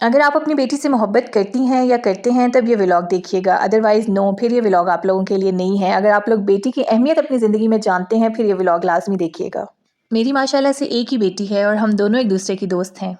अगर आप अपनी बेटी से मोहब्बत करती हैं या करते हैं तब ये व्लॉग देखिएगा, अदरवाइज़ नो, फिर ये व्लॉग आप लोगों के लिए नहीं है। अगर आप लोग बेटी की अहमियत अपनी ज़िंदगी में जानते हैं फिर ये व्लॉग लाज़मी देखिएगा। मेरी माशाल्लाह से एक ही बेटी है और हम दोनों एक दूसरे की दोस्त हैं।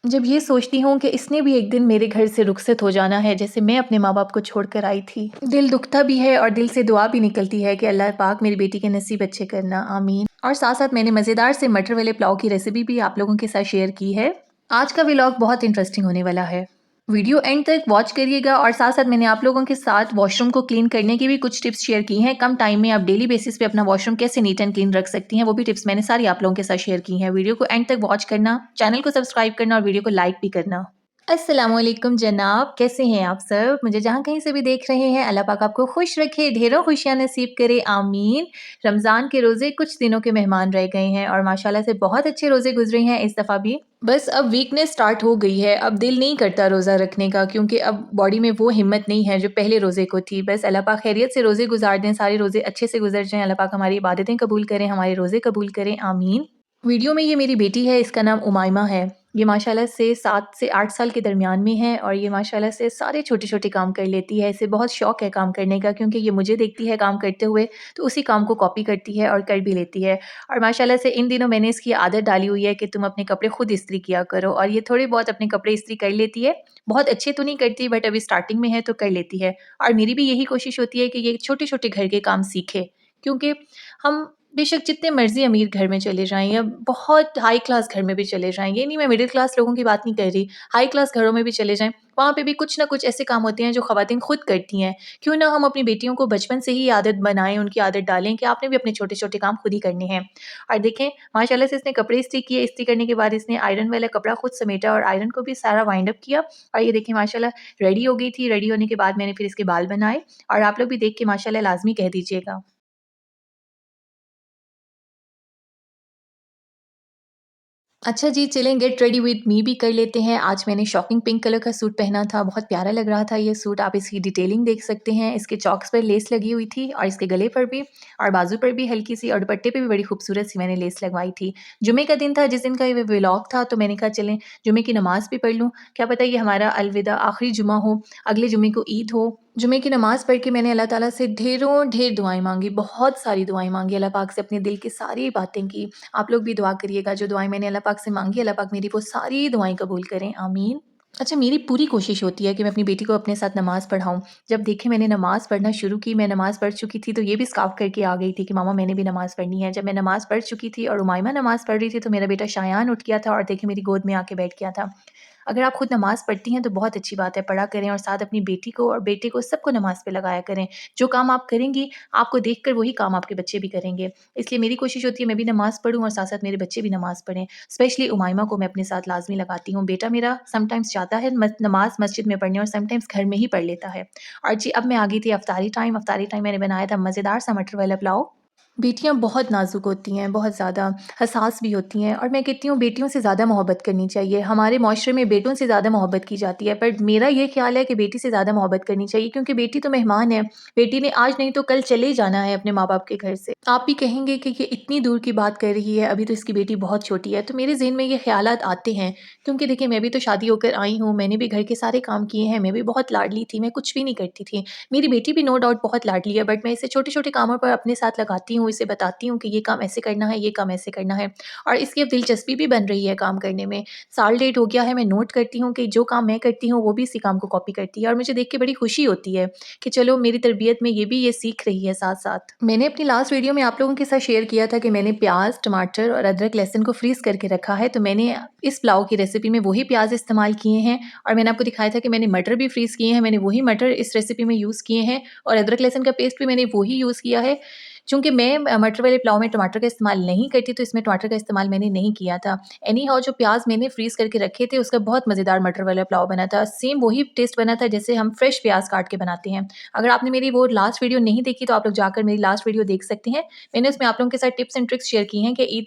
जब ये सोचती हूँ कि इसने भी एक दिन मेरे घर से रुखसत हो जाना है जैसे मैं अपने माँ बाप को छोड़कर आई थी, दिल दुखता भी है और दिल से दुआ भी निकलती है कि अल्लाह पाक मेरी बेटी के नसीब अच्छे करना, आमीन। और साथ साथ मैंने मज़ेदार से मटर वाले पुलाव की रेसिपी भी आप लोगों के साथ शेयर की है। आज का व्लॉग बहुत इंटरेस्टिंग होने वाला है, वीडियो एंड तक वॉच करिएगा। और साथ साथ मैंने आप लोगों के साथ वॉशरूम को क्लीन करने की भी कुछ टिप्स शेयर की हैं। कम टाइम में आप डेली बेसिस पे अपना वॉशरूम कैसे नीट एंड क्लीन रख सकती हैं, वो भी टिप्स मैंने सारी आप लोगों के साथ शेयर की हैं। वीडियो को एंड तक वॉच करना, चैनल को सब्सक्राइब करना और वीडियो को लाइक भी करना। अस्सलामुअलैकुम जनाब, कैसे हैं आप सब? मुझे जहाँ कहीं से भी देख रहे हैं, अल्लाह पाक आपको खुश रखे, ढेरों खुशियाँ नसीब करे, आमीन। रमज़ान के रोज़े कुछ दिनों के मेहमान रह गए हैं और माशाल्लाह से बहुत अच्छे रोज़े गुजरे हैं इस दफ़ा भी। बस अब वीकनेस स्टार्ट हो गई है, अब दिल नहीं करता रोज़ा रखने का, क्योंकि अब बॉडी में वो हिम्मत नहीं है जो पहले रोज़े को थी। बस अल्लाह पाक खैरियत से रोज़े गुजार दें, सारे रोज़े अच्छे से गुजर जाएँ। अल्लाह पाक हमारी इबादतें कबूल करें, हमारे रोज़े कबूल करें, आमीन। वीडियो में ये मेरी बेटी है, इसका नाम उमाइमा है। ये माशाल्लाह से 7 से 8 साल के दरमियान में है और ये माशाल्लाह से सारे छोटे-छोटे काम कर लेती है। इसे बहुत शौक है काम करने का, क्योंकि ये मुझे देखती है काम करते हुए तो उसी काम को कॉपी करती है और कर भी लेती है। और माशाल्लाह से इन दिनों मैंने इसकी आदत डाली हुई है कि तुम अपने कपड़े खुद इस्त्री किया करो, और ये थोड़े बहुत अपने कपड़े इस्त्री कर लेती है। बहुत अच्छे तो नहीं करती, बट अभी स्टार्टिंग में है तो कर लेती है। और मेरी भी यही कोशिश होती है कि ये छोटे-छोटे घर के काम सीखे, क्योंकि हम बेशक जितने मर्ज़ी अमीर घर में चले जाएँ या बहुत हाई क्लास घर में भी चले जाएँ, ये नहीं मैं मिडिल क्लास लोगों की बात नहीं कर रही, हाई क्लास घरों में भी चले जाएँ, वहाँ पे भी कुछ ना कुछ ऐसे काम होते हैं जो ख़वातीन खुद करती हैं। क्यों ना हम अपनी बेटियों को बचपन से ही आदत बनाएँ, उनकी आदत डालें कि आपने भी अपने छोटे-छोटे काम खुद ही करने हैं। और देखें माशाल्लाह से इसने कपड़े इस्त्री किए, इस्त्री करने के बाद इसने आयरन वाला कपड़ा खुद समेटा और आयरन को भी सारा वाइंड अप किया। और ये देखिए माशाल्लाह रेडी हो गई थी। रेडी होने के बाद मैंने फिर इसके बाल बनाए और आप लोग भी देख के माशाल्लाह लाज़मी कह दीजिएगा। अच्छा जी, चलें गेट रेडी विद मी भी कर लेते हैं। आज मैंने शॉकिंग पिंक कलर का सूट पहना था, बहुत प्यारा लग रहा था ये सूट। आप इसकी डिटेलिंग देख सकते हैं, इसके चॉक्स पर लेस लगी हुई थी और इसके गले पर भी और बाजू पर भी हल्की-सी, और दुपट्टे पे भी बड़ी खूबसूरत सी मैंने लेस लगवाई थी। जुमे का दिन था जिस दिन का ये व्लॉग था, तो मैंने कहा चलें जुमे की नमाज़ भी पढ़ लूँ। क्या पता ये हमारा अलविदा आखिरी जुमा हो, अगले जुमे को ईद हो। जुमे की नमाज़ पढ़ के मैंने अल्लाह ताला से ढेरों ढेर दुआएँ माँगी, बहुत सारी दुआएँ माँगी, अल्लाह पाक से अपने दिल की सारी बातें की। आप लोग भी दुआ करिएगा, जो दुआएँ मैंने अल्लाह पाक से माँगी, अल्लाह पाक मेरी वो सारी दुआएँ कबूल करें, आमीन। अच्छा, मेरी पूरी कोशिश होती है कि मैं अपनी बेटी को अपने साथ नमाज़ पढ़ाऊँ। जब देखें मैंने नमाज़ पढ़ना शुरू की, मैं नमाज़ पढ़ चुकी थी, तो ये भी स्कार्फ़ करके आ गई थी कि मामा मैंने भी नमाज़ पढ़नी है। जब मैं नमाज़ पढ़ चुकी थी और उमाइमा नमाज़ पढ़ रही थी, तो मेरा बेटा शायान उठ गया था और देखिए मेरी गोद में आके बैठ गया था। अगर आप खुद नमाज़ पढ़ती हैं तो बहुत अच्छी बात है, पढ़ा करें और साथ अपनी बेटी को और बेटे को सबको नमाज़ पे लगाया करें। जो काम आप करेंगी, आपको देखकर वही काम आपके बच्चे भी करेंगे। इसलिए मेरी कोशिश होती है मैं भी नमाज़ पढ़ूँ और साथ-साथ मेरे बच्चे भी नमाज़ पढ़ें। स्पेशली उमाइमा को मैं अपने साथ लाज़मी लगाती हूँ। बेटा मेरा समटाइम्स जाता है नमाज़ मस्जिद में पढ़ने और समटाइम्स घर में ही पढ़ लेता है। और जी, अब मैं आ गई थी अफ्तारी टाइम मैंने बनाया था मज़ेदार सा मटर वाला पुलाव। बेटियाँ बहुत नाज़ुक होती हैं, बहुत ज़्यादा हसास भी होती हैं, और मैं कहती हूँ बेटियों से ज़्यादा मोहब्बत करनी चाहिए। हमारे माशरे में बेटों से ज़्यादा मोहब्बत की जाती है, पर मेरा ये ख़्याल है कि बेटी से ज़्यादा मोहब्बत करनी चाहिए, क्योंकि बेटी तो मेहमान है। बेटी ने आज नहीं तो कल चले जाना है अपने माँ-बाप के घर से। आप भी कहेंगे कि ये इतनी दूर की बात कर रही है, अभी तो इसकी बेटी बहुत छोटी है। तो मेरे ज़हन में ये ख़्यालात आते हैं, क्योंकि देखिए मैं भी तो शादी होकर आई हूँ, मैंने भी घर के सारे काम किए हैं, मैं भी बहुत लाडली थी, मैं कुछ भी नहीं करती थी। मेरी बेटी भी नो डाउट बहुत लाडली है, बट मैं इसे छोटे-छोटे कामों पर अपने साथ लगाती हूँ, इसे बताती हूँ कि ये काम ऐसे करना है, ये काम ऐसे करना है, और इसकी अब दिलचस्पी भी बन रही है काम करने में। साल डेढ़ हो गया है, मैं नोट करती हूँ कि जो काम मैं करती हूँ, वो भी इसी काम को कॉपी करती है और मुझे देख के बड़ी खुशी होती है कि चलो मेरी तरबियत में ये भी ये सीख रही है साथ-साथ। मैंने अपनी लास्ट वीडियो में आप लोगों के साथ शेयर किया था कि मैंने प्याज़, टमाटर और अदरक, लहसुन को फ्रीज़ करके रखा है, तो मैंने इस पुलाव की रेसिपी में वही प्याज़ इस्तेमाल किए हैं, और मैंने आपको दिखाया था कि मैंने मटर भी फ्रीज़ किए हैं, मैंने वही मटर इस रेसिपी में यूज़ किए हैं, और अदरक लहसुन का पेस्ट भी मैंने वही यूज़ किया है। चूँकि मैं मटर वाले पुलाव में टमाटर का इस्तेमाल नहीं करती, तो इसमें टमाटर का इस्तेमाल मैंने नहीं किया था। एनी हाउ जो प्याज़ मैंने फ्रीज़ करके रखे थे, उसका बहुत मज़ेदार मटर वाला पुलाव बना था। सेम वही टेस्ट बना था जैसे हम फ्रेश प्याज़ काट के बनाते हैं। अगर आपने मेरी वो लास्ट वीडियो नहीं देखी, तो आप लोग जाकर मेरी लास्ट वीडियो देख सकते हैं। मैंने उसमें आप लोगों के साथ टिप्स एंड ट्रिक्स शेयर की हैं कि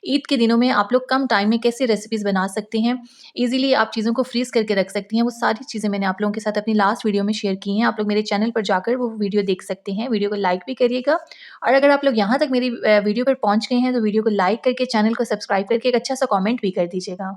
ईद के दिनों में आप लोग कम टाइम में कैसे रेसिपीज़ बना सकते हैं। ईज़िली आप चीज़ों को फ्रीज़ करके रख सकती हैं। वो सारी चीज़ें मैंने आप लोगों के साथ अपनी लास्ट वीडियो में शेयर की हैं। आप लोग मेरे चैनल पर जाकर वो वीडियो देख सकते हैं। वीडियो को लाइक भी करिएगा, और अगर आप लोग यहाँ तक मेरी वीडियो पर पहुँच गए हैं, तो वीडियो को लाइक करके चैनल को सब्सक्राइब करके एक अच्छा-सा कमेंट भी कर दीजिएगा।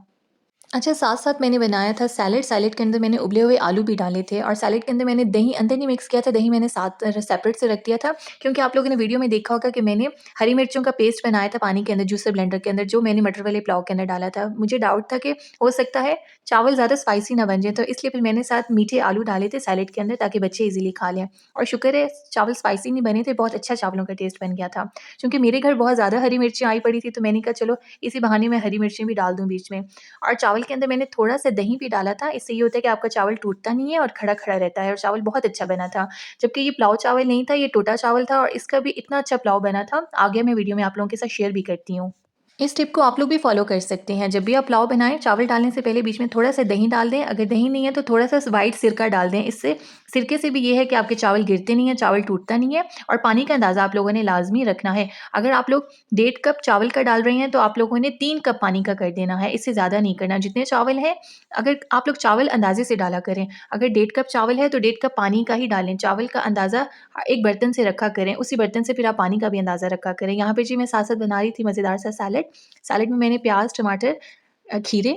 अच्छा, साथ-साथ मैंने बनाया था सैलेड, सैलेड के अंदर मैंने उबले हुए आलू भी डाले थे और सैलेड के अंदर मैंने दही अंदर नहीं मिक्स किया था, दही मैंने साथ सेपरेट से रख दिया था क्योंकि आप लोगों ने वीडियो में देखा होगा कि मैंने हरी मिर्चों का पेस्ट बनाया था पानी के अंदर, जूसर ब्लेंडर के अंदर, जो मैंने मटर वाले पुलाव के अंदर डाला था। मुझे डाउट था कि हो सकता है चावल ज़्यादा स्पाइसी ना बन जाए, तो इसलिए फिर मैंने साथ मीठे आलू डाले थे सैलेड के अंदर ताकि बच्चे ईज़िली खा लें और शुक्र है चावल स्पाइसी नहीं बने थे, बहुत अच्छा चावलों का टेस्ट बन गया था। चूँकि मेरे घर बहुत ज़्यादा हरी मिर्चियाँ आई पड़ी थी, तो मैंने कहा चलो इसी बहाने मैं हरी मिर्ची भी डाल दूँ बीच में। और चावल के अंदर मैंने थोड़ा-सा दही भी डाला था, इससे ये होता है कि आपका चावल टूटता नहीं है और खड़ा-खड़ा रहता है और चावल बहुत अच्छा बना था। जबकि ये पुलाव चावल नहीं था, ये टोटा चावल था और इसका भी इतना अच्छा पुलाव बना था, आगे मैं वीडियो में आप लोगों के साथ शेयर भी करती हूँ। इस टिप को आप लोग भी फ़ॉलो कर सकते हैं। जब भी आप पुलाव बनाएँ, चावल डालने से पहले बीच में थोड़ा-सा दही डाल दें। अगर दही नहीं है तो थोड़ा-सा व्हाइट सिरका डाल दें। इससे सिरके से भी ये है कि आपके चावल गिरते नहीं हैं, चावल टूटता नहीं है और पानी का अंदाज़ा आप लोगों ने लाज़मी रखना है। अगर आप लोग 1.5 कप चावल का डाल रहे हैं तो आप लोगों ने 3 कप पानी का कर देना है, इससे ज़्यादा नहीं करना। जितने चावल हैं, अगर आप लोग चावल अंदाज़े से डाला करें। अगर 1.5 कप चावल है तो 1.5 कप पानी का ही डालें। चावल का अंदाज़ा एक बर्तन से रखा करें, उसी बर्तन से फिर आप पानी का भी अंदाज़ा रखा करें। यहाँ पे जी मैं साथ-साथ बना रही थी मज़ेदार सा सैलेड। सैलेड में मैंने प्याज़, टमाटर खीरे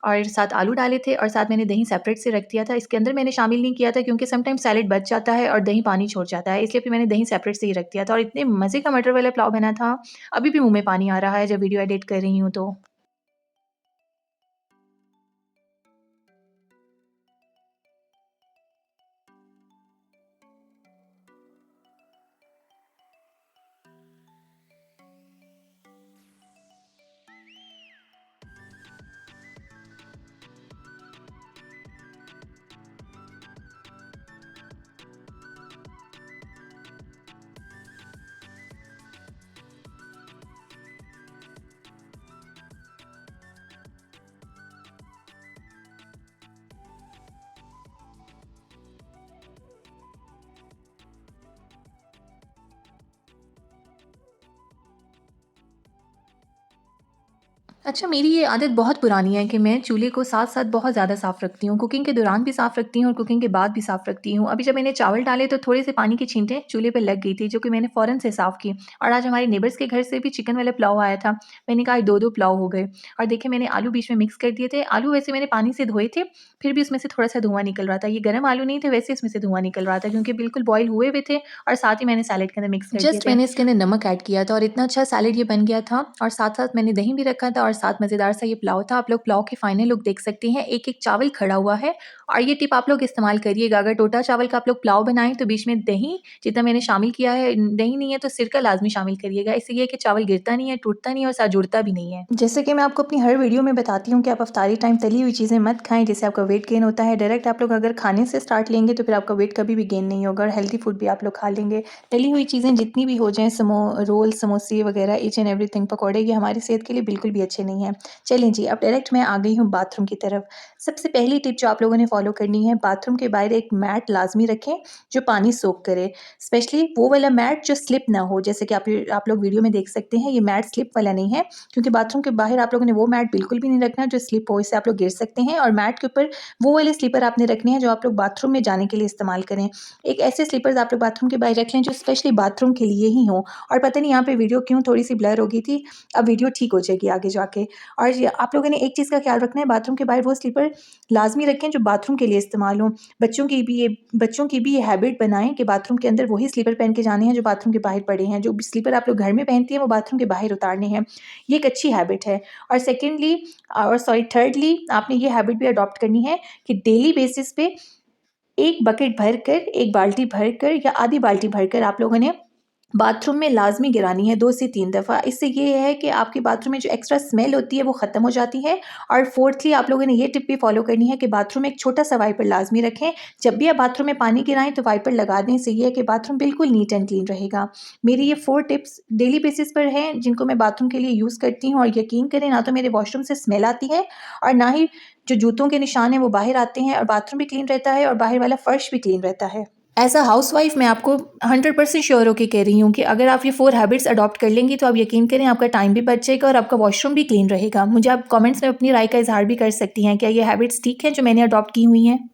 और साथ आलू डाले थे और साथ मैंने दही सेपरेट से रख दिया था। इसके अंदर मैंने शामिल नहीं किया था क्योंकि समटाइम्स सैलेड बच जाता है और दही पानी छोड़ जाता है, इसलिए फिर मैंने दही सेपरेट से ही रख दिया था और इतने मज़े का मटर वाला पुलाव बना था, अभी भी मुँह में पानी आ रहा है जब वीडियो एडिट कर रही हूँ तो। अच्छा, मेरी ये आदत बहुत पुरानी है कि मैं चूल्हे को साथ-साथ बहुत ज़्यादा साफ़ रखती हूँ। कुकिंग के दौरान भी साफ़ रखती हूँ और कुकिंग के बाद भी साफ़ रखती हूँ। अभी जब मैंने चावल डाले तो थोड़े से पानी की छींटें चूल्हे पे लग गई थी, जो कि मैंने फ़ौरन से साफ़ की और आज हमारे नेबर्स के घर से भी चिकन वाला पुलाव आया था। मैंने कहा आज 2-2 पुलाव हो गए और देखिए मैंने आलू बीच में मिक्स कर दिए थे। आलू वैसे मैंने पानी से धोए थे, फिर भी उसमें से थोड़ा-सा धुआँ निकल रहा था। ये गरम आलू नहीं थे, वैसे इसमें से धुआँ निकल रहा था क्योंकि बिल्कुल बॉयल हुए हुए थे और साथ ही मैंने सैलेड के अंदर मिक्स कर दिए थे। मैंने इसके अंदर नमक ऐड किया था और इतना अच्छा सैलेड ये बन गया था और साथ-साथ मैंने दही भी रखा था और साथ मज़ेदार सा ये पुलाव था। आप लोग पुलाव के फाइनल लुक देख सकते हैं, एक-एक चावल खड़ा हुआ है और ये टिप आप लोग इस्तेमाल करिएगा। अगर टोटा चावल का आप लोग पुलाव बनाएँ तो बीच में दही जितना मैंने शामिल किया है, दही नहीं है तो सिरका लाज़मी शामिल करिएगा। इससे ये है कि चावल गिरता नहीं है, टूटता नहीं है और साथ जुड़ता भी नहीं है। जैसे कि मैं आपको अपनी हर वीडियो में बताती हूँ कि आप इफ्तारी टाइम तली हुई चीज़ें मत खाएँ, जिससे आपका वेट गेन होता है। डायरेक्ट आप लोग अगर खाने से स्टार्ट लेंगे तो फिर आपका वेट कभी भी गेन नहीं होगा और हेल्दी फूड भी आप लोग खा लेंगे। तली हुई चीज़ें जितनी भी हो जाएँ, रोल, समोसे वगैरह, ईच एंड एवरीथिंग, पकौड़े, ये हमारी सेहत के लिए बिल्कुल भी अच्छे नहीं हैं। चलें जी, अब डायरेक्ट मैं आ गई हूँ बाथरूम की तरफ। सबसे पहली टिप जो आप लोगों ने फ़ॉलो करनी है, बाथरूम के बाहर एक मैट लाज़मी रखें जो पानी सोक करे। स्पेशली वो वाला मैट जो स्लिप ना हो, जैसे कि आप लोग वीडियो में देख सकते हैं, ये मैट स्लिप वाला नहीं है क्योंकि बाथरूम के बाहर आप लोगों ने वो मैट बिल्कुल भी नहीं रखना जो स्लिप हो, इससे आप लोग गिर सकते हैं और मैट के ऊपर वो वाले स्लीपर आपने रखने हैं जो आप लोग बाथरूम में जाने के लिए इस्तेमाल करें। एक ऐसे स्लीपर्स आप लोग बाथरूम के बाहर रख लें जो स्पेशली बाथरूम के लिए ही हों और पता नहीं यहाँ पे वीडियो क्यों थोड़ी-सी ब्लर हो गई थी, अब वीडियो ठीक हो जाएगी आगे जाके। और ये आप लोगों ने एक चीज़ का ख़्याल रखना है, बाथरूम के बाहर वो स्लीपर लाज़मी रखें जो बाथरूम के लिए इस्तेमाल हों। बच्चों की भी ये हैबिट बनाएँ कि बाथरूम के अंदर वही स्लीपर पहन के जाने हैं जो बाथरूम के बाहर पड़े हैं। जो स्लीपर आप लोग घर में पहनती हैं वो बाथरूम के बाहर उतारने हैं। ये एक अच्छी हैबिट है। और थर्डली आपने ये हैबिट भी अडॉप्ट करनी है कि डेली बेसिस पे 1 बकेट भरकर, 1 बाल्टी भरकर या आधी बाल्टी भरकर आप लोगों ने बाथरूम में लाज़मी गिरानी है 2 से 3 दफ़ा। इससे ये है कि आपके बाथरूम में जो एक्स्ट्रा स्मेल होती है वो ख़त्म हो जाती है। और फोर्थली आप लोगों ने ये टिप भी फ़ॉलो करनी है कि बाथरूम में एक छोटा-सा वाइपर लाज़मी रखें। जब भी आप बाथरूम में पानी गिराएँ तो वाइपर लगा दें, इससे ये है कि बाथरूम बिल्कुल नीट एंड क्लीन रहेगा। मेरी ये 4 टिप्स डेली बेसिस पर हैं जिनको मैं बाथरूम के लिए यूज़ करती हूँ और यकीन करें ना तो मेरे वॉशरूम से स्मेल आती है और ना ही जो जूतों के निशान हैं वो बाहर आते हैं और बाथरूम भी क्लीन रहता है और बाहर वाला फ़र्श भी क्लीन रहता है। एज़ अ हाउसवाइफ़ मैं आपको 100% श्योर होके कह रही हूँ कि अगर आप ये 4 हैबिट्स अडॉप्ट कर लेंगी तो आप यकीन करें आपका टाइम भी बच जाएगा और आपका वॉशरूम भी क्लीन रहेगा। मुझे आप कमेंट्स में अपनी राय का इज़हार भी कर सकती हैं। क्या ये हैबिट्स ठीक हैं जो मैंने अडॉप्ट की हुई हैं?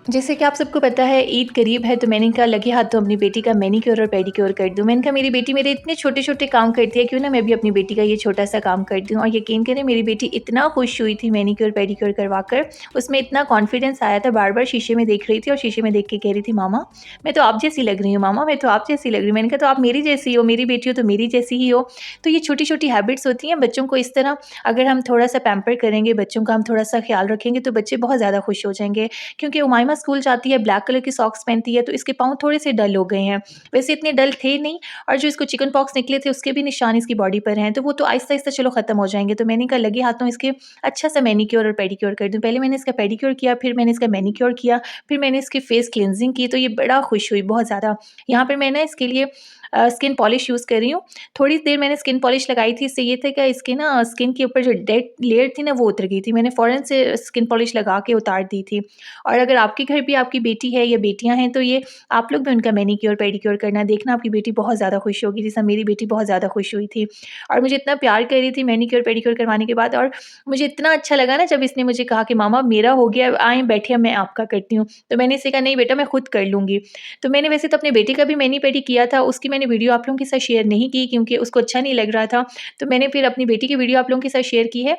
जैसे कि आप सबको पता है ईद करीब है, तो मैंने कहा लगे हाथों अपनी बेटी का मैनीक्योर और पेडीक्योर कर दूँ। मैंने कहा मेरी बेटी मेरे इतने छोटे-छोटे काम करती है, क्यों ना मैं भी अपनी बेटी का ये छोटा-सा काम कर दूँ। और यकीन करें मेरी बेटी इतना खुश हुई थी मैनीक्योर पेडीक्योर करवाकर, उसमें इतना कॉन्फिडेंस आया था, बार-बार शीशे में देख रही थी और शीशे में देख के कह रही थी, मामा मैं तो आप जैसी लग रही हूँ, मामा मैं तो आप जैसी लग रही हूँ। मैंने कहा तो आप मेरी जैसी हो, मेरी बेटी हो तो मेरी जैसी ही हो। तो ये छोटी-छोटी हैबिट्स होती हैं बच्चों को इस तरह, अगर हम थोड़ा-सा पैम्पर करेंगे, बच्चों का हम थोड़ा-सा ख्याल रखेंगे तो बच्चे बहुत ज़्यादा खुश हो जाएँगे। क्योंकि उमाइमा स्कूल जाती है, ब्लैक कलर की सॉक्स पहनती है, तो इसके पाँव थोड़े-से डल हो गए हैं। वैसे इतने डल थे नहीं, और जो इसको चिकन पॉक्स निकले थे उसके भी निशान इसकी बॉडी पर हैं, तो वो तो आहिस्ता-आहिस्ता चलो ख़त्म हो जाएँगे। तो मैंने कहा लगे हाथों इसके अच्छा-सा मैनीक्योर और पेडीक्योर कर दूँ। पहले मैंने इसका पेडीक्योर किया, फिर मैंने इसका मैनीक्योर किया, फिर मैंने इसकी फेस क्लींजिंग की, तो ये बड़ा खुश हुई बहुत ज़्यादा। यहाँ पर मैं ना इसके लिए स्किन पॉलिश यूज़ कर रही हूँ। थोड़ी देर मैंने स्किन पॉलिश लगाई थी, इससे ये था कि इसके ना स्किन के ऊपर जो डेड लेयर थी ना वो उतर गई थी। मैंने फ़ौरन से स्किन पॉलिश लगा के उतार दी थी। और अगर आपके घर भी आपकी बेटी है या बेटियाँ हैं, तो ये आप लोग भी उनका मैनीक्योर, पेडीक्योर करना, देखना आपकी बेटी बहुत ज़्यादा खुश होगी, जैसा मेरी बेटी बहुत ज़्यादा खुश हुई थी। और मुझे इतना प्यार कर रही थी मैनीक्योर, पेडीक्योर करवाने के बाद, और मुझे इतना अच्छा लगा ना जब इसने मुझे कहा कि मामा मेरा हो गया, आएँ बैठिए मैं आपका करती हूँ। तो मैंने इससे कहा नहीं बेटा मैं खुद कर लूँगी। तो मैंने वैसे तो अपने बेटे का भी मैनी-पेडी किया था, उसकी मैंने वीडियो आप लोगों के साथ शेयर नहीं की क्योंकि उसको अच्छा नहीं लग रहा था। तो मैंने फिर अपनी बेटी की वीडियो आप लोगों के साथ शेयर की है।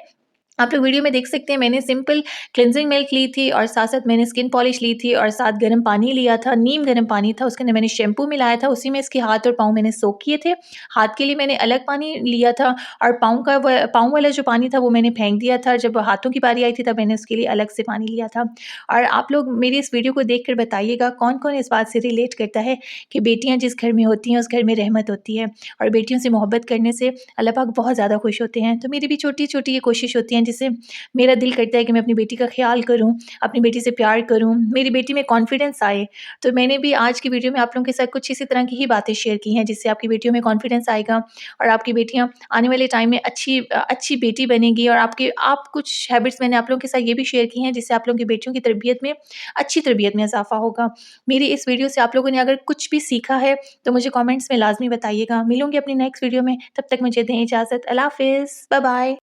आप लोग वीडियो में देख सकते हैं, मैंने सिंपल क्लींजिंग मिल्क ली थी और साथ-साथ मैंने स्किन पॉलिश ली थी और साथ गर्म पानी लिया था, नीम गर्म पानी था, उसके अंदर मैंने शैम्पू मिलाया था, उसी में इसके हाथ और पाँव मैंने सोक किए थे। हाथ के लिए मैंने अलग पानी लिया था और पाँव वाला जो पानी था वो मैंने फेंक दिया था। जब हाथों की बारी आई थी तब मैंने उसके लिए अलग से पानी लिया था। और आप लोग मेरी इस वीडियो को देखकर बताइएगा कौन-कौन इस बात से रिलेट करता है कि बेटियाँ जिस घर में होती हैं उस घर में रहमत होती है, और बेटियों से मोहब्बत करने से अल्लाह पाक बहुत ज़्यादा खुश होते हैं। तो मेरी भी छोटी-छोटी ये कोशिश होती हैं जिससे मेरा दिल करता है कि मैं अपनी बेटी का ख़्याल करूँ, अपनी बेटी से प्यार करूँ, मेरी बेटी में कॉन्फिडेंस आए। तो मैंने भी आज की वीडियो में आप लोगों के साथ कुछ इसी तरह की ही बातें शेयर की हैं, जिससे आपकी बेटियों में कॉन्फिडेंस आएगा और आपकी बेटियाँ आने वाले टाइम में अच्छी बेटी बनेगी। और आप कुछ हैबिट्स मैंने आप लोगों के साथ ये भी शेयर की हैं, जिससे आप लोगों की बेटियों की तरबियत में अच्छी तरबियत में इज़ाफ़ा होगा। मेरी इस वीडियो से आप लोगों ने अगर कुछ भी सीखा है, तो मुझे कमेंट्स में लाज़मी बताइएगा। मिलूँगी अपनी नेक्स्ट वीडियो में, तब तक मुझे दें इजाज़त। अल्लाह हाफ़िज़। Bye bye.